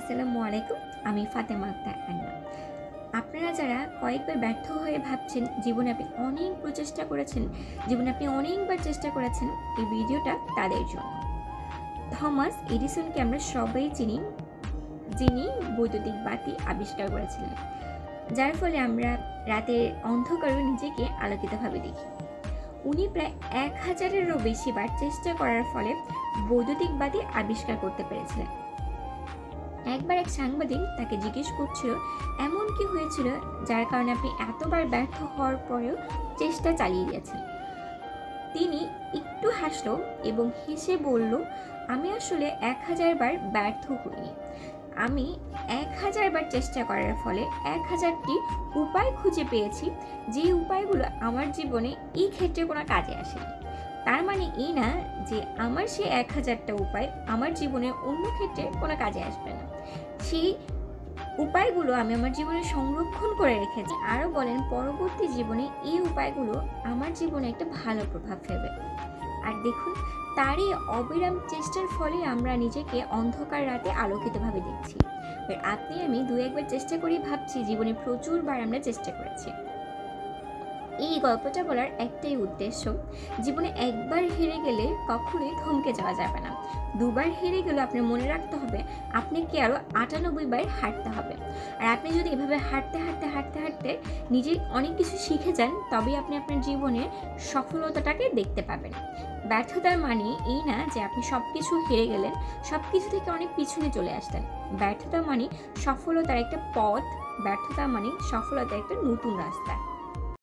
আসসালামু আলাইকুম। আমি ফাতেমা আক্তার আন্না। আপনারা যারা কয়েকবার ব্যর্থ হয়ে ভাবছেন জীবনে আপনি অনেক প্রচেষ্টা করেছেন, জীবনে আপনি অনেকবার চেষ্টা করেছেন, এই ভিডিওটা তাদের জন্য। থমাস এডিসনকে আমরা সবাই চিনি, যিনি বৈদ্যুতিক বাতি আবিষ্কার করেছিলেন, যার ফলে আমরা রাতের অন্ধকারেও নিজেকে আলোকিতভাবে দেখি। উনি প্রায় 1000-এরও বেশি বার চেষ্টা করার ফলে বৈদ্যুতিক বাতি আবিষ্কার করতে পেরেছিলেন। একবার এক সাংবাদিক তাকে জিজ্ঞেস করছিল, এমন কি হয়েছিল যার কারণে আপনি এতবার ব্যর্থ হওয়ার পরেও চেষ্টা চালিয়ে গেছেন। তিনি একটু হাসল এবং হেসে বলল, আমি আসলে 1000 বার ব্যর্থ হইনি। আমি 1000 বার চেষ্টা করার ফলে 1000টি উপায় খুঁজে পেয়েছি, যে উপায়গুলো আমার জীবনে এই ক্ষেত্রে কোনো কাজে আসেনি। তার মানে এই না যে আমার সেই 1000টা উপায় আমার জীবনে অন্য ক্ষেত্রে কোনো কাজে আসবে না। সেই উপায়গুলো আমি আমার জীবনে সংরক্ষণ করে রেখেছি। আরও বলেন, পরবর্তী জীবনে এই উপায়গুলো আমার জীবনে একটা ভালো প্রভাব ফেলবে। আর দেখুন, তারই অবিরাম চেষ্টার ফলে আমরা নিজেকে অন্ধকার রাতে আলোকিতভাবে দেখছি। আপনি আমি 2-1বার চেষ্টা করেই ভাবছি জীবনে প্রচুরবার আমরা চেষ্টা করেছি। এই গল্পটা বলার একটাই উদ্দেশ্য, জীবনে একবার হেরে গেলে কখনোই থমকে যাওয়া যাবে না। 2বার হেরে গেলে আপনার মনে রাখতে হবে আপনাকে আরও 98 বার হাঁটতে হবে। আর আপনি যদি এভাবে হাঁটতে হাঁটতে হাঁটতে হাঁটতে নিজে অনেক কিছু শিখে যান, তবেই আপনি আপনার জীবনের সফলতাটাকে দেখতে পাবেন। ব্যর্থতার মানে এই না যে আপনি সব কিছু হেরে গেলেন, সব কিছু থেকে অনেক পিছনে চলে আসলেন। ব্যর্থতা মানে সফলতার একটা পথ, ব্যর্থতা মানে সফলতার একটা নতুন রাস্তা।